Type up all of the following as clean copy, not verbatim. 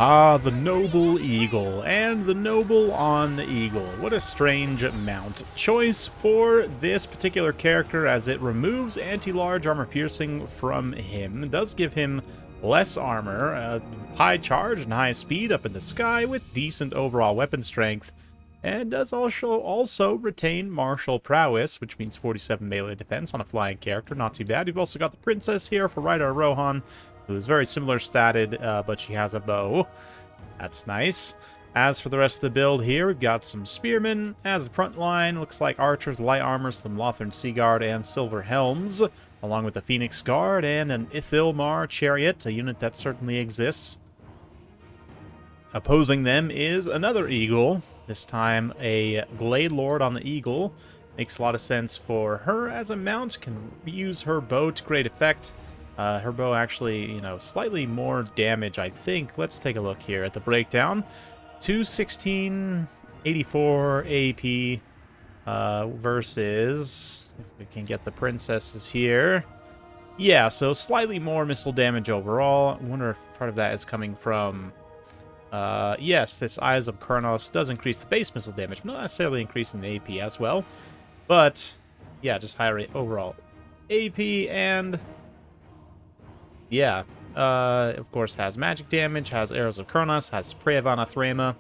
Ah, the Noble Eagle, and the Noble on the Eagle. What a strange mount choice for this particular character, as it removes anti-large armor piercing from him. It does give him less armor, high charge and high speed up in the sky with decent overall weapon strength, and does also retain martial prowess, which means 47 melee defense on a flying character. Not too bad. You've also got the Princess here for Ryder Rohan, who is very similar statted, but she has a bow. That's nice. As for the rest of the build here, we've got some spearmen as a front line. Looks like archers, light armor, some Lothern Sea Guard, and silver helms, along with a Phoenix Guard and an Ithilmar chariot, a unit that certainly exists. Opposing them is another eagle, this time a Glade Lord on the eagle. Makes a lot of sense for her as a mount, can use her bow to great effect. Her bow actually, slightly more damage, I think. Let's take a look here at the breakdown. 216, 84 AP versus, if we can get the princesses here. Yeah, so slightly more missile damage overall. I wonder if part of that is coming from... yes, this Eyes of Kurnos does increase the base missile damage, but not necessarily increasing the AP as well. But, yeah, just higher overall AP and... yeah, of course has magic damage, has Arrows of Kurnos, has Prey of Anathrema.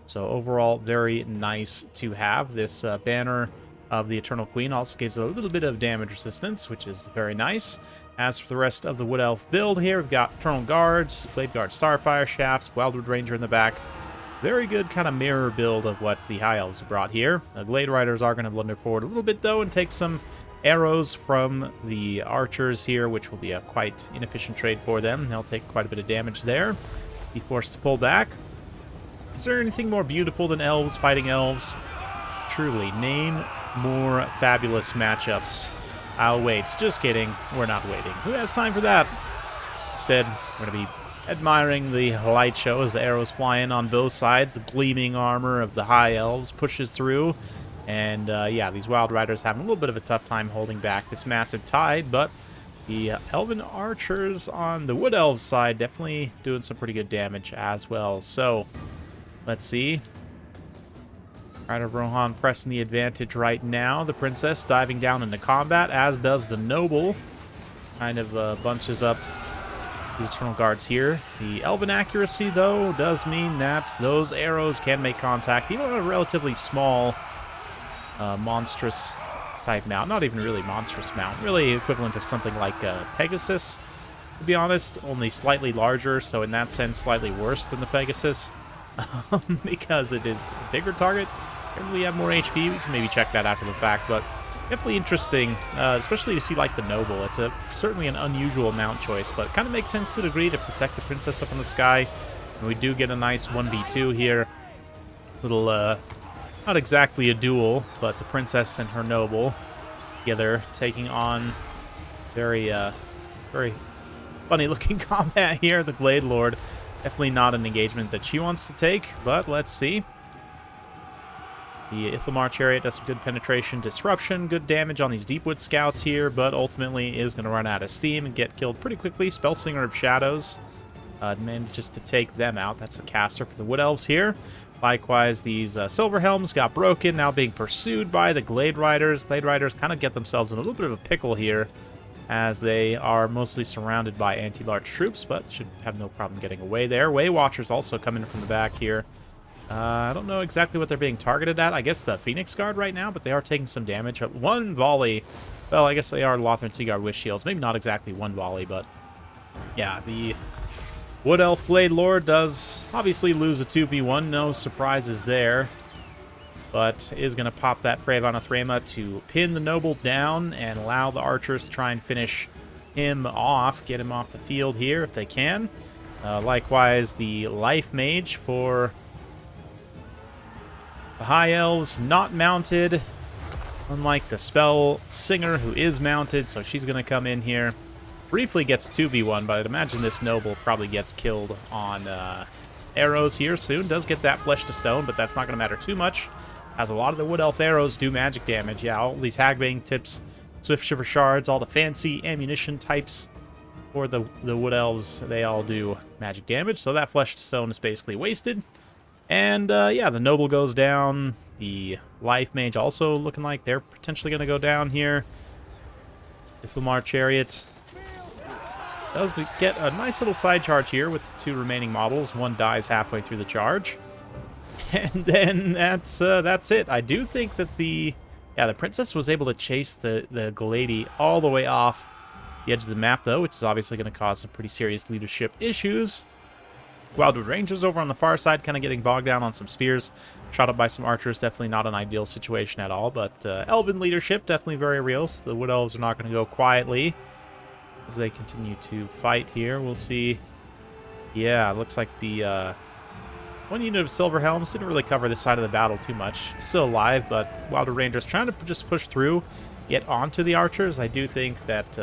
So overall, very nice to have. This banner of the Eternal Queen also gives it a little bit of damage resistance, which is very nice. As for the rest of the Wood Elf build here, we've got Eternal Guards, Blade Guard Starfire Shafts, Wildwood Ranger in the back. Very good kind of mirror build of what the High Elves have brought here. Glade Riders are going to blunder forward a little bit, though, and take some arrows from the archers here, which will be a quite inefficient trade for them. They'll take quite a bit of damage there. Be forced to pull back. Is there anything more beautiful than elves fighting elves? Truly, name more fabulous matchups. I'll wait. Just kidding. We're not waiting. Who has time for that? Instead, we're going to be admiring the light show as the arrows fly in on both sides. The gleaming armor of the High Elves pushes through. And, yeah, these Wild Riders having a little bit of a tough time holding back this massive tide, but the Elven Archers on the Wood Elves side definitely doing some pretty good damage as well. So, let's see. Ryder Rohan pressing the advantage right now. The Princess diving down into combat, as does the Noble. Kind of bunches up these Eternal Guards here. The Elven accuracy, though, does mean that those arrows can make contact, even on a relatively small... monstrous type mount. Not even really monstrous mount. Really equivalent of something like Pegasus, to be honest. Only slightly larger, so in that sense slightly worse than the Pegasus. Because it is a bigger target. Probably have more HP. We can maybe check that after the fact, but definitely interesting, especially to see like the Noble. It's certainly an unusual mount choice, but it kind of makes sense to a degree to protect the Princess up in the sky. And we do get a nice 1v2 here. Little not exactly a duel, but the Princess and her Noble together taking on very funny-looking combat here. The Glade Lord, definitely not an engagement that she wants to take, but let's see. The Ithilmar Chariot does some good penetration, disruption, good damage on these Deepwood Scouts here, but ultimately is going to run out of steam and get killed pretty quickly. Spellsinger of Shadows manages to take them out. That's the caster for the Wood Elves here. Likewise, these Silver Helms got broken, now being pursued by the Glade Riders. Glade Riders kind of get themselves in a little bit of a pickle here, as they are mostly surrounded by anti-large troops, but should have no problem getting away there. Way Watchers also coming from the back here. I don't know exactly what they're being targeted at. I guess the Phoenix Guard right now, but they are taking some damage. One volley. Well, I guess they are Lothern Sea Guard with shields. Maybe not exactly one volley, but yeah, the Wood Elf Glade Lord does obviously lose a 2v1, no surprises there, but is going to pop that Prey of Anathrema to pin the Noble down and allow the archers to try and finish him off, get him off the field here if they can. Likewise, the Life Mage for the High Elves, not mounted, unlike the Spell Singer, who is mounted, so she's going to come in here. Briefly gets 2v1, but I'd imagine this Noble probably gets killed on arrows here soon. Does get that Flesh to Stone, but that's not going to matter too much, as a lot of the Wood Elf arrows do magic damage. Yeah, all these Hagbane tips, Swift Shiver Shards, all the fancy ammunition types for the Wood Elves, they all do magic damage, so that Fleshed Stone is basically wasted. And, yeah, the Noble goes down. The Life Mage also looking like they're potentially going to go down here. Ithilmar Chariot does get a nice little side charge here with the 2 remaining models. One dies halfway through the charge. And then that's it. I do think that the Princess was able to chase the Glady all the way off the edge of the map, though, which is obviously going to cause some pretty serious leadership issues. Wildwood Rangers over on the far side, kind of getting bogged down on some spears. Shot up by some archers, definitely not an ideal situation at all. But Elven leadership, definitely very real. So the Wood Elves are not going to go quietly as they continue to fight here. We'll see. Yeah, it looks like the one unit of Silver Helms didn't really cover this side of the battle too much. Still alive, but Wildwood Rangers trying to just push through, get onto the archers. I do think that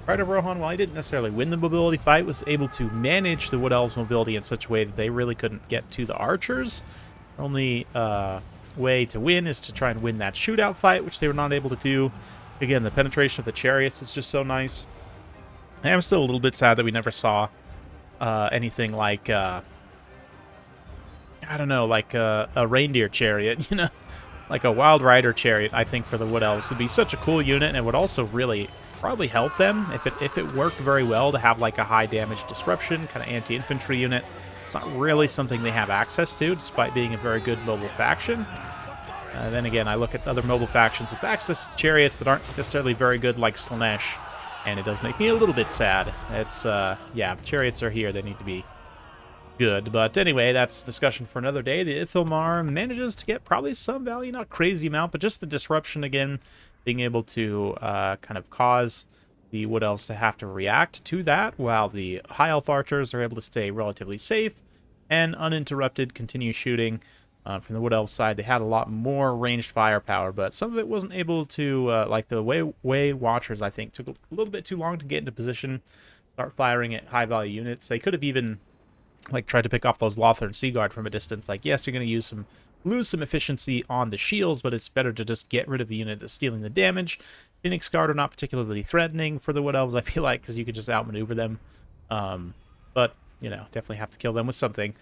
Pride of Rohan, while he didn't necessarily win the mobility fight, was able to manage the Wood Elves' mobility in such a way that they really couldn't get to the archers. Only way to win is to try and win that shootout fight, which they were not able to do. Again, the penetration of the chariots is just so nice. I'm still a little bit sad that we never saw anything like, I don't know, like a reindeer chariot, you know? Like a Wild Rider chariot, I think, for the Wood Elves would be such a cool unit, and it would also really probably help them if it worked very well to have like a high damage disruption kind of anti-infantry unit. It's not really something they have access to, despite being a very good mobile faction. Then again, I look at other mobile factions with access to chariots that aren't necessarily very good, like Slanesh, and it does make me a little bit sad. It's yeah, if chariots are here, they need to be good. But anyway, that's discussion for another day. The Ithilmar manages to get probably some value, not crazy amount, but just the disruption again, being able to kind of cause the Wood Elves to have to react to that, while the High Elf Archers are able to stay relatively safe and uninterrupted, continue shooting. From the Wood Elves side, they had a lot more ranged firepower, but some of it wasn't able to, like the Way Watchers, I think, took a little bit too long to get into position, start firing at high-value units. They could have even like tried to pick off those Lothar and Seaguard from a distance. Like, yes, you're going to lose some efficiency on the shields, but it's better to just get rid of the unit that's stealing the damage. Phoenix Guard are not particularly threatening for the Wood Elves, I feel like, because you could just outmaneuver them. But, you know, definitely have to kill them with something.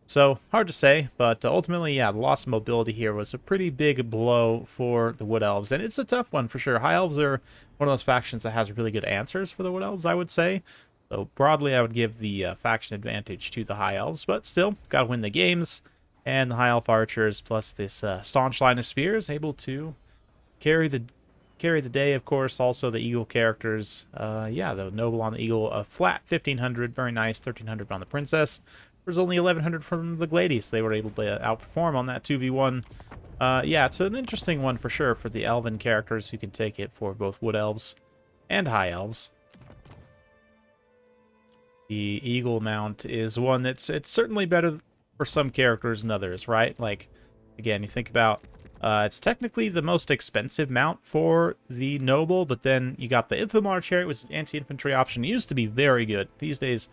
So, hard to say, but ultimately, yeah, the loss of mobility here was a pretty big blow for the Wood Elves, and it's a tough one for sure. High Elves are one of those factions that has really good answers for the Wood Elves, I would say. So broadly, I would give the faction advantage to the High Elves, but still, got to win the games. And the High Elf Archers plus this staunch line of spears able to carry the day. Of course, also the Eagle characters. Yeah, the Noble on the Eagle, a flat 1,500, very nice. 1,300 on the Princess. There's only 1,100 from the Glady, so they were able to outperform on that 2v1. Yeah, it's an interesting one for sure for the Elven characters who can take it for both Wood Elves and High Elves. The Eagle mount is one that's it's certainly better for some characters than others, right? Like, again, you think about it's technically the most expensive mount for the Noble, but then you got the Ithilmar Chariot, which is an anti-infantry option. It used to be very good. These days,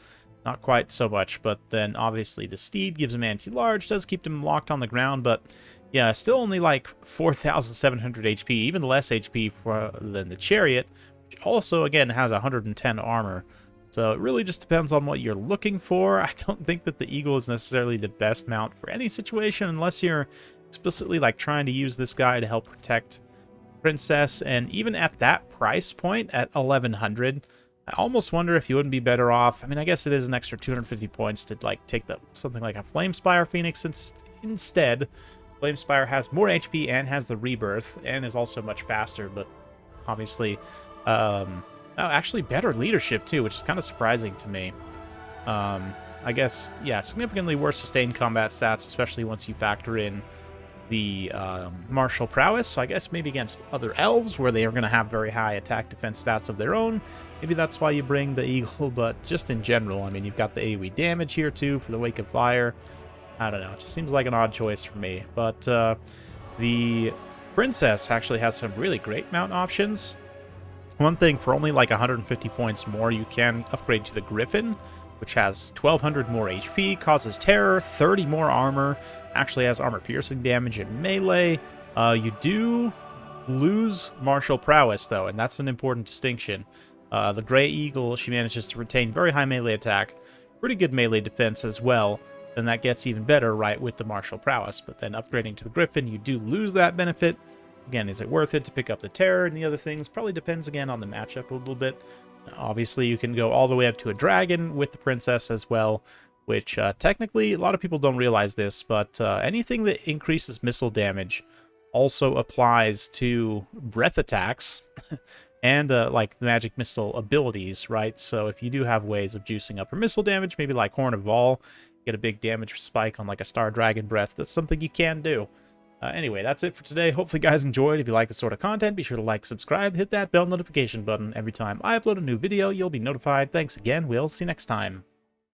not quite so much, but then obviously the Steed gives him anti-large, does keep him locked on the ground, but yeah, still only like 4,700 HP, even less HP than the Chariot, which also, again, has 110 armor. So it really just depends on what you're looking for. I don't think that the Eagle is necessarily the best mount for any situation unless you're explicitly like trying to use this guy to help protect Princess. And even at that price point, at 1,100, I almost wonder if you wouldn't be better off. I mean, I guess it is an extra 250 points to like take something like a Flamespire Phoenix instead. Flamespire has more HP and has the rebirth and is also much faster, but obviously actually better leadership too, which is kind of surprising to me. I guess, yeah, significantly worse sustained combat stats, especially once you factor in the martial prowess. So I guess maybe against other elves where they are going to have very high attack defense stats of their own. Maybe that's why you bring the Eagle, but just in general, I mean, you've got the AoE damage here too for the Wake of Fire. I don't know, it just seems like an odd choice for me. But the Princess actually has some really great mount options. One thing, for only like 150 points more, you can upgrade to the Griffin, which has 1,200 more HP, causes terror, 30 more armor, actually has armor-piercing damage and melee. You do lose martial prowess, though, and that's an important distinction. The Grey Eagle, she manages to retain very high melee attack, pretty good melee defense as well. Then that gets even better, right, with the martial prowess. But then upgrading to the Griffin, you do lose that benefit. Again, is it worth it to pick up the Terror and the other things? Probably depends, again, on the matchup a little bit. Obviously, you can go all the way up to a Dragon with the Princess as well, which technically, a lot of people don't realize this, but anything that increases missile damage also applies to breath attacks and like magic missile abilities, right? So if you do have ways of juicing up your missile damage, maybe like Horn of Vol, get a big damage spike on like a Star Dragon Breath, that's something you can do. Anyway, that's it for today. Hopefully you guys enjoyed. If you like this sort of content, be sure to like, subscribe, hit that bell notification button. Every time I upload a new video, you'll be notified. Thanks again. We'll see you next time.